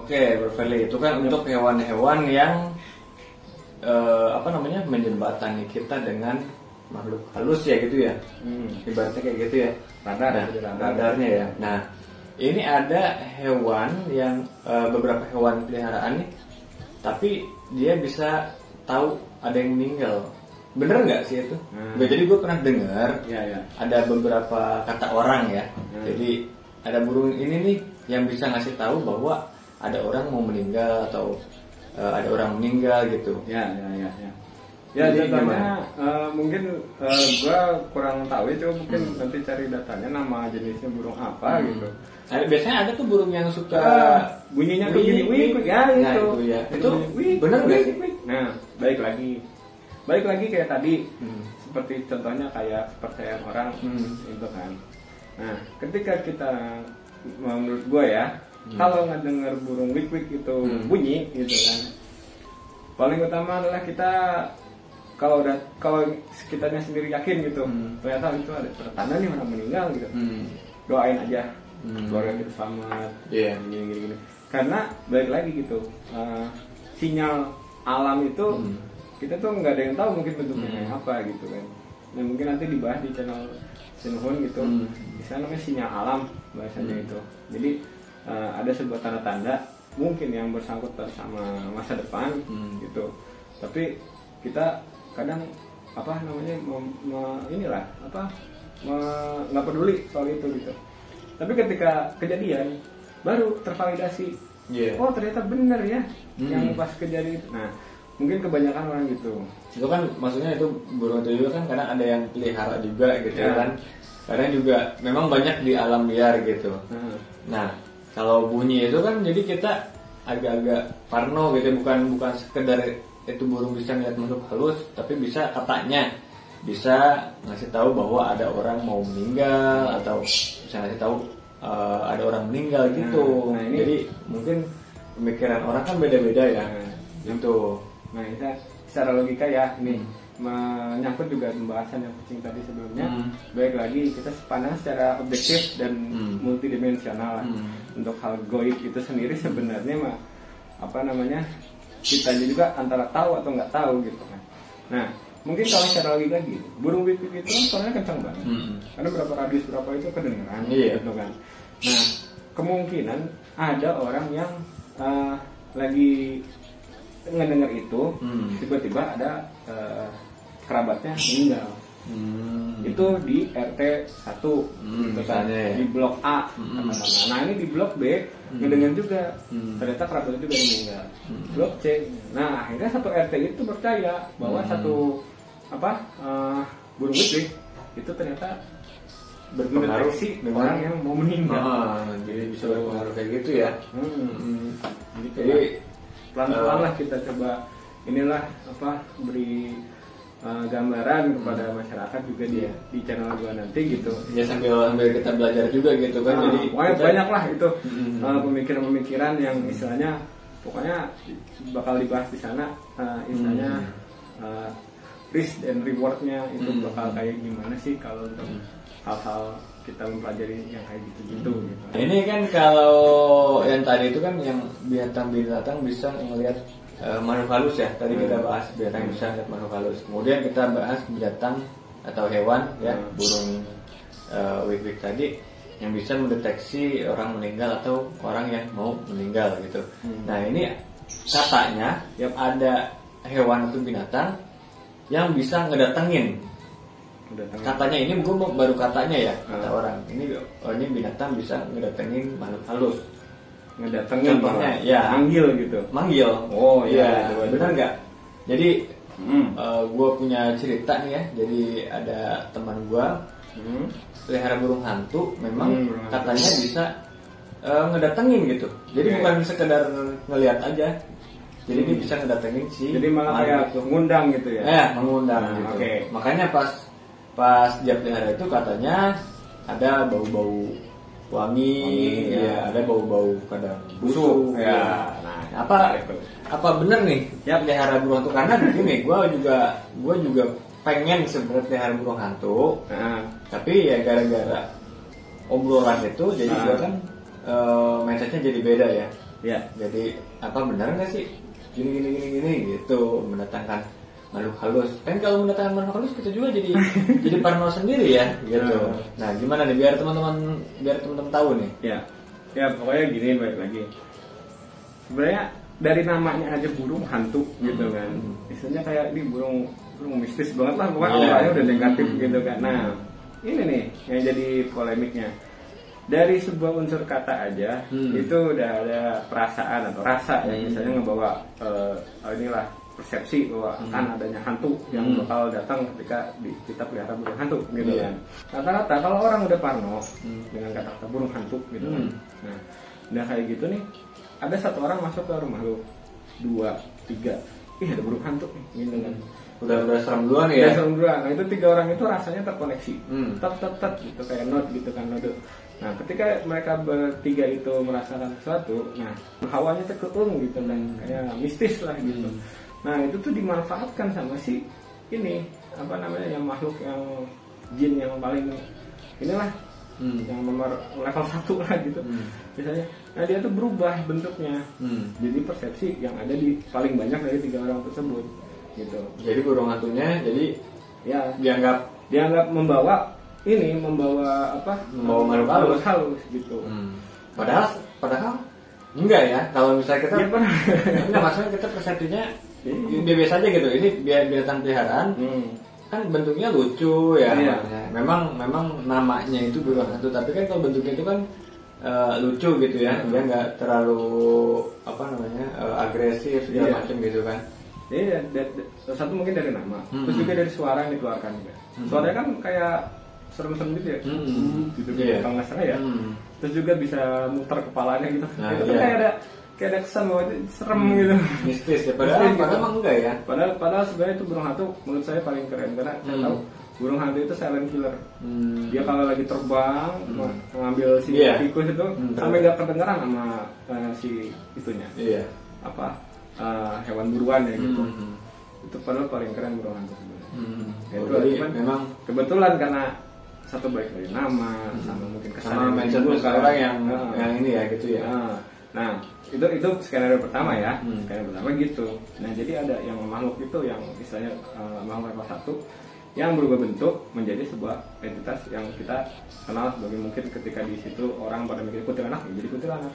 Oke, Bro Feli, itu kan untuk hewan-hewan yang menjembatani kita dengan makhluk halus ya gitu ya. Ibaratnya kayak gitu ya. Radarnya ya. Nah, ini ada hewan yang beberapa hewan peliharaan nih, tapi dia bisa tahu ada yang meninggal. Bener nggak sih itu? Jadi gue pernah dengar ada beberapa kata orang ya. Jadi ada burung ini nih yang bisa ngasih tahu bahwa ada orang mau meninggal atau ada orang meninggal gitu. Ya contohnya mungkin gue kurang tahu ya, coba mungkin nanti cari datanya nama jenisnya burung apa gitu. Biasanya ada tuh burung yang suka bunyinya tuh gini, wih, ya itu. Nah, itu ya. Itu wih, bener nggak sih? Nah, balik lagi kayak tadi, seperti contohnya kayak kepercayaan orang itu kan. Nah, ketika kita, menurut gue ya, kalau nggak dengar burung wik-wik itu bunyi gitu kan, paling utama adalah kita kalau kitanya sendiri yakin gitu, ternyata itu ada tanda nih orang meninggal gitu, doain aja keluarga kita selamat, gini. Karena balik lagi gitu, sinyal alam itu kita tuh nggak ada yang tahu mungkin bentuknya kayak apa gitu kan. Nah mungkin nanti dibahas di channel Sinuhun gitu, di sana namanya sinyal alam bahasanya itu. Jadi ada sebuah tanda-tanda mungkin yang bersangkutan sama masa depan gitu. Tapi kita kadang nggak peduli soal itu gitu. Tapi ketika kejadian baru tervalidasi, oh ternyata benar ya yang pas kejadian itu. Nah mungkin kebanyakan orang gitu. Itu kan maksudnya itu burung itu juga kan kadang ada yang pelihara juga gitu kan. Kadang juga memang banyak di alam liar gitu. Nah kalau bunyi itu kan jadi kita agak-agak parno gitu, bukan sekedar itu burung bisa melihat makhluk halus, tapi bisa katanya bisa ngasih tahu bahwa ada orang mau meninggal atau bisa ngasih tahu ada orang meninggal gitu. Nah, ini, jadi mungkin pemikiran orang kan beda-beda ya gitu. Nah kita secara logika ya ini menyangkut juga pembahasan yang kucing tadi sebelumnya. Baik lagi kita pandang secara objektif dan multidimensional lah. Untuk hal goib itu sendiri sebenarnya kita juga antara tahu atau nggak tahu gitu kan. Nah mungkin kalau secara logika gitu, burung wik-wik itu kan suaranya kencang banget, karena berapa radius berapa itu kedengeran gitu kan. Nah kemungkinan ada orang yang lagi ngedenger itu tiba-tiba ada kerabatnya meninggal. Itu di RT 1 gitu kan, di blok A katakanlah. Nah ini di blok B ngedenger juga ternyata kerabatnya juga meninggal. Blok C, nah akhirnya satu RT itu percaya bahwa satu burung wik itu ternyata berpengaruh orang yang mau meninggal. Jadi bisa berpengaruh kayak gitu ya. Jadi pelan-pelan lah kita coba beri gambaran kepada masyarakat juga di channel gua nanti gitu. Ya sambil kita belajar juga gitu kan. Jadi banyak lah itu pemikiran-pemikiran yang istilahnya pokoknya bakal dibahas di sana, istilahnya risk and rewardnya itu bakal kayak gimana sih kalau untuk hal-hal kita mempelajari yang kayak gitu. Ini kan kalau yang tadi itu kan yang binatang-binatang bisa melihat makhluk halus ya. Tadi kita bahas binatang bisa melihat makhluk halus. Kemudian kita bahas binatang atau hewan ya, burung wik-wik tadi yang bisa mendeteksi orang meninggal atau orang yang mau meninggal gitu. Nah ini katanya yang ada hewan atau binatang yang bisa ngedatengin. Katanya ini gue baru katanya ya kata orang ini binatang bisa ngedatengin makhluk halus. Ngedatengin contohnya ya manggil. Oh iya benar nggak? Jadi gue punya cerita nih ya. Jadi ada teman gue pelihara burung hantu, memang katanya bisa ngedatengin gitu. Jadi bukan sekedar ngelihat aja. Jadi dia bisa ngedatengin si. Jadi malah kayak ngundang gitu ya? Ya mengundang gitu. Makanya pas dia pelihara itu katanya ada bau-bau wangi, ya ada bau-bau kadang busuk. Ya. Nah, apa bener nih ya pelihara burung hantu? Karena begini, gue juga pengen sebenarnya pelihara burung hantu, tapi ya gara-gara obrolan itu jadi gue kan mindsetnya jadi beda ya. Ya. Jadi apa benar nggak sih gini gitu mendatangkan makhluk halus? Kan kalau mendatangkan makhluk halus kita juga jadi jadi parno sendiri ya gitu. Nah gimana nih biar teman-teman tahu nih? Ya pokoknya gini, balik lagi. Sebenarnya dari namanya aja burung hantu gitu kan. Istilahnya kayak ini burung mistis banget lah, pokoknya awalnya udah negatif gitu kan. Nah ini nih yang jadi polemiknya. Dari sebuah unsur kata aja itu udah ada perasaan atau rasa yang misalnya ngebawa inilah persepsi bahwa akan adanya hantu yang bakal datang ketika kita pelihara burung hantu gitu kan. Rata-rata kalau orang udah parno dengan kata-kata burung hantu gitu kan. Nah udah kayak gitu nih, ada satu orang masuk ke rumah lu, 2, 3, ada burung hantu nih gitu kan. Udah serem duluan ya. Udah serem duluan. Nah itu 3 orang itu rasanya terkoneksi. Tet gitu kayak note gitu kan, note. Nah ketika mereka bertiga itu merasakan sesuatu, nah hawanya tuh keung gitu dan kayak mistis lah gitu. Nah itu tuh dimanfaatkan sama si ini apa namanya yang makhluk yang jin yang paling inilah yang nomor level 1 lah gitu misalnya. Nah dia tuh berubah bentuknya jadi persepsi yang ada di paling banyak dari 3 orang tersebut gitu. Jadi burung hantunya jadi ya dianggap membawa makhluk halus gitu. Padahal enggak ya, kalau misalnya kita enggak, maksudnya kita persepsinya dia biasa aja gitu. Ini binatang peliharaan kan bentuknya lucu ya. Memang namanya itu burung hantu, tapi kan kalau bentuknya itu kan lucu gitu ya. Dia nggak terlalu agresif segala macam gitu kan. Jadi satu mungkin dari nama, terus juga dari suara yang dikeluarkan juga. Suaranya kan kayak serem-serem gitu ya, gitu kalau nggak salah ya. Terus juga bisa muter kepalanya gitu. Itu kan kayak ada kesan bahwa itu serem gitu. Mistis ya, padahal emang enggak ya. Padahal sebenarnya itu burung hantu menurut saya paling keren karena saya tahu burung hantu itu silent killer. Dia kalau lagi terbang mengambil si tikus itu sampai nggak kedengeran sama si itunya. Hewan buruan ya gitu. Itu padahal paling keren burung hantu sebenarnya. Itu memang kebetulan karena satu baik dari nama sama mungkin kesan orang yang ini ya gitu ya. Nah itu skenario pertama ya. Skenario pertama gitu. Nah jadi ada yang makhluk itu yang istilahnya makhluk level 1 yang berubah bentuk menjadi sebuah entitas yang kita kenal sebagai mungkin ketika di situ orang pada mikir kuntilanak ya jadi kuntilanak.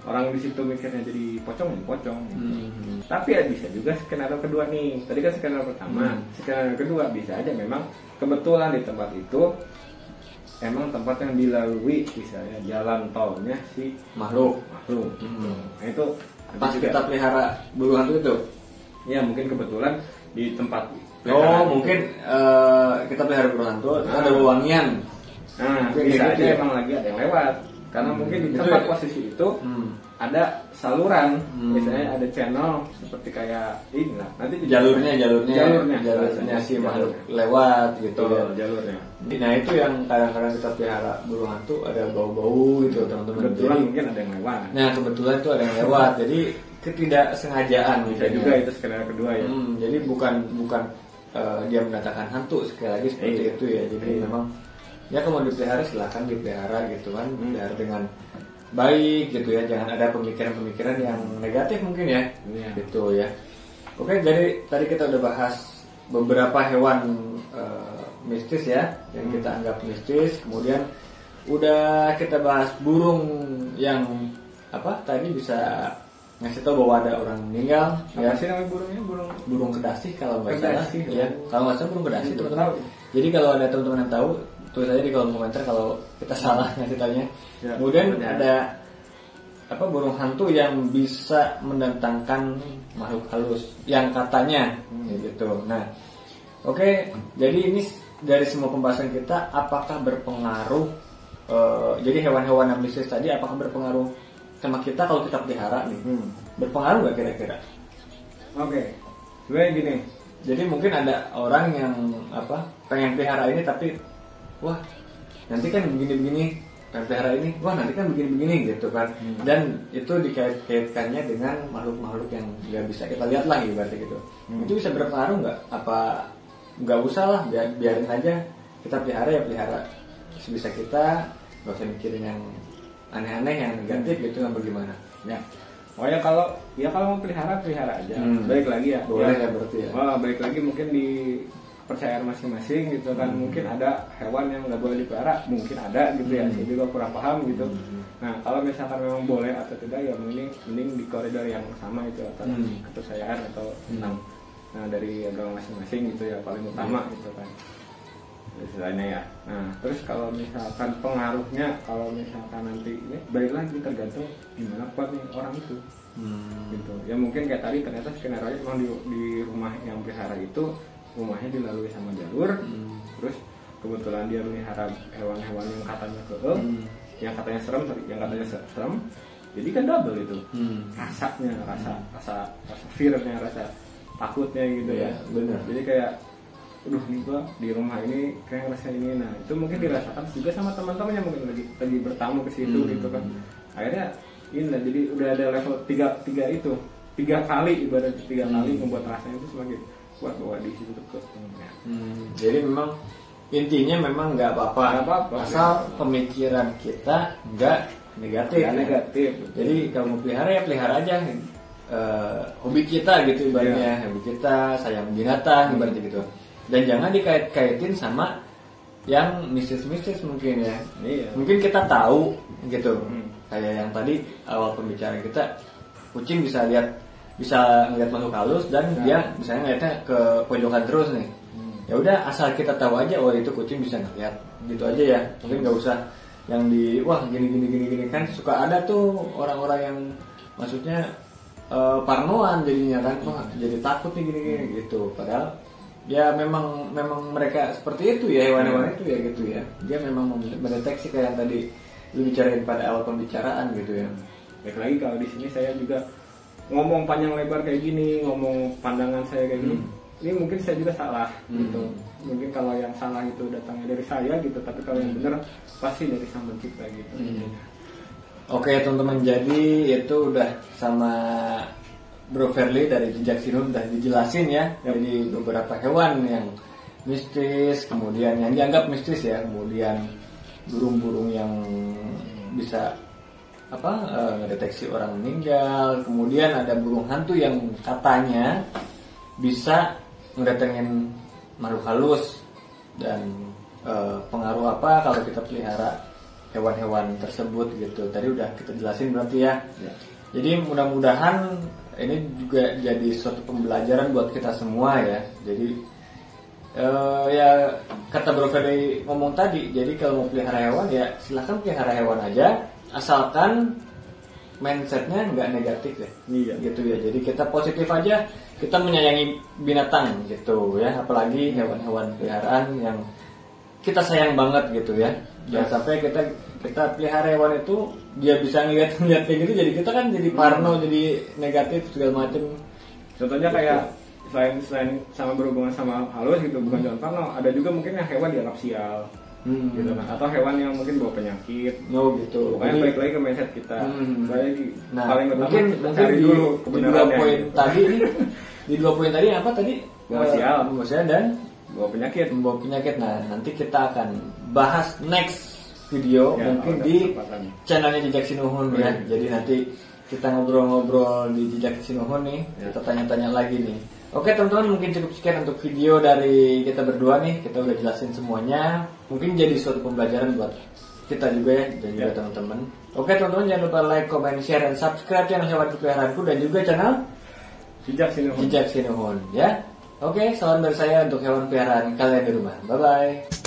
Orang di situ mikirnya jadi pocong. Tapi ya bisa juga skenario kedua nih. Tadi kan skenario pertama, skenario kedua bisa aja memang kebetulan di tempat itu emang tempat yang dilalui misalnya jalan tolnya si makhluk. Nah itu pas kita pelihara burung hantu itu. Ya mungkin kebetulan di tempat. Mungkin kita pelihara burung hantu ada wewangian. Nah bisa aja emang lagi ada yang lewat. Karena mungkin di tempat posisi itu ada saluran, misalnya ada channel seperti kayak ini lah. Nanti jalurnya si makhluk lewat gitu. Jalurnya. Nah itu yang kadang-kadang kita pelihara burung hantu ada bau-bau gitu teman-teman. Kebetulan mungkin ada yang lewat. Nah kebetulan itu ada yang lewat. Jadi ketidaksengajaan bisa juga itu skenario kedua ya. Jadi bukan dia mendatangkan hantu sekali lagi seperti itu ya. Jadi memang ya kalau mau dipelihara silahkan dipelihara gitu kan, pelihara dengan baik gitu ya, jangan ada pemikiran-pemikiran yang negatif mungkin ya, gitu ya. Oke, jadi tadi kita udah bahas beberapa hewan mistis ya, yang kita anggap mistis. Kemudian udah kita bahas burung yang tadi bisa ngasih tahu bahwa ada orang meninggal. Ya sih namanya burungnya burung kedasi kalau nggak salah ya. Kalau nggak salah burung kedasi teman-teman. Jadi kalau ada teman-teman yang tahu, tulis aja di kolom komentar kalau kita salah ngasih tanya. Kemudian ada burung hantu yang bisa mendatangkan makhluk halus yang katanya gitu. Nah, oke, jadi ini dari semua pembahasan kita apakah berpengaruh jadi hewan-hewan yang mistis tadi apakah berpengaruh sama kita kalau kita pelihara nih? Berpengaruh nggak kira-kira? Oke, sebenarnya gini. Jadi mungkin ada orang yang pengen pelihara ini tapi wah nanti kan begini-begini, pengen pelihara ini wah nanti kan begini-begini gitu kan. Dan itu dikait-kaitkannya dengan makhluk-makhluk yang nggak bisa kita lihat lagi berarti gitu. Itu bisa berpengaruh nggak? Apa nggak usah lah, biarin aja kita pelihara ya pelihara sebisa kita, nggak usah mikirin yang aneh-aneh yang negatif gitu, nggak bagaimana? Ya. Pokoknya kalau mau pelihara aja. Baik lagi ya. Boleh ya berarti ya. Baik lagi mungkin di kepercayaan masing-masing gitu kan. Mungkin ada hewan yang nggak boleh dipelihara, mungkin ada gitu ya. Saya juga kurang paham gitu. Nah, kalau misalkan memang boleh atau tidak ya mending di koridor yang sama itu atau kepercayaan atau tentang dari agama masing-masing gitu ya paling utama gitu kan. Istilahnya ya. Nah, terus kalau misalkan pengaruhnya, kalau misalkan nanti ini balik lagi tergantung gimana kuat nih orang itu, gitu. Ya mungkin kayak tadi ternyata skenario memang di rumah yang pelihara itu rumahnya dilalui sama jalur, terus kebetulan dia melihara hewan-hewan yang katanya yang katanya serem, jadi kan double itu rasanya, rasa fear-nya, rasa takutnya gitu ya. Benar. Jadi kayak nih gua di rumah ini kayak ngerasa ini, nah itu mungkin dirasakan juga sama teman-teman yang mungkin lagi bertamu ke situ gitu kan. Akhirnya ini lah, jadi udah ada level 3 itu 3 kali, ibarat 3 kali membuat rasanya itu semakin kuat bahwa di situ tuh jadi memang intinya memang nggak apa-apa asal pemikiran kita nggak negatif. Jadi kalau mau pelihara ya pelihara aja, hobi kita gitu ibaratnya, hobi kita sayang binatang ibaratnya gitu. Dan jangan dikait-kaitin sama yang mistis-mistis mungkin ya. Mungkin kita tahu gitu. Kayak yang tadi awal pembicaraan kita, kucing bisa ngeliat makhluk halus dan dia misalnya ngeliatnya ke pojokan terus nih. Ya udah asal kita tahu aja, oh itu kucing bisa ngeliat. Gitu aja ya. Mungkin nggak usah yang wah gini kan suka ada tuh orang-orang yang maksudnya parnoan jadinya kan, wah jadi takut nih gini gitu. Padahal ya memang mereka seperti itu ya, hewan-hewan itu ya gitu ya. Dia memang mendeteksi kayak yang tadi lu bicarain pada awal pembicaraan gitu ya. Baik lagi kalau di sini saya juga ngomong panjang lebar kayak gini, ngomong pandangan saya kayak gini. Ini mungkin saya juga salah gitu. Mungkin kalau yang salah itu datangnya dari saya gitu, tapi kalau yang benar pasti dari Sang Pencipta gitu. Oke teman-teman, jadi itu udah sama Bro Verly dari Jejak Sinuhun udah dijelasin ya. Jadi beberapa hewan yang mistis, kemudian yang dianggap mistis ya, kemudian burung-burung yang bisa ngedeteksi orang meninggal, kemudian ada burung hantu yang katanya bisa ngedatengin makhluk halus, dan pengaruh apa kalau kita pelihara hewan-hewan tersebut gitu. Tadi udah kita jelasin berarti ya. Jadi mudah-mudahan ini juga jadi suatu pembelajaran buat kita semua ya. Jadi ya kata Bro Ferry ngomong tadi, jadi kalau mau pelihara hewan ya silahkan pelihara hewan aja, asalkan mindsetnya nggak negatif ya. Gitu ya. Jadi kita positif aja, kita menyayangi binatang gitu ya, apalagi hewan-hewan peliharaan yang kita sayang banget gitu ya. Jangan sampai kita pelihara hewan itu dia bisa ngeliat kayak gitu, jadi kita kan jadi parno, jadi negatif segala macem. Contohnya kayak selain sama berhubungan sama halus gitu, bukan contoh parno, ada juga mungkin yang hewan dianggap sial. Gitu kan, atau hewan yang mungkin bawa penyakit. Gitu. Pokoknya balik lagi ke mindset kita. Nah, paling utama mungkin cari dulu kebenarannya. Di 2 poin tadi apa tadi? Bawa sial dan bawa penyakit. Nah, nanti kita akan bahas next video ya, mungkin di channelnya Jejak Sinuhun ya. Jadi nanti kita ngobrol-ngobrol di Jejak Sinuhun nih, kita tanya-tanya lagi nih. Oke teman-teman, mungkin cukup sekian untuk video dari kita berdua nih. Kita udah jelasin semuanya. Mungkin jadi suatu pembelajaran buat kita juga ya, dan juga teman-teman. Oke teman-teman, jangan lupa like, comment, share, dan subscribe channel Hewan Peliharaanku dan juga channel Jejak Sinuhun ya. Oke, salam dari saya untuk hewan peliharaan kalian di rumah. Bye bye.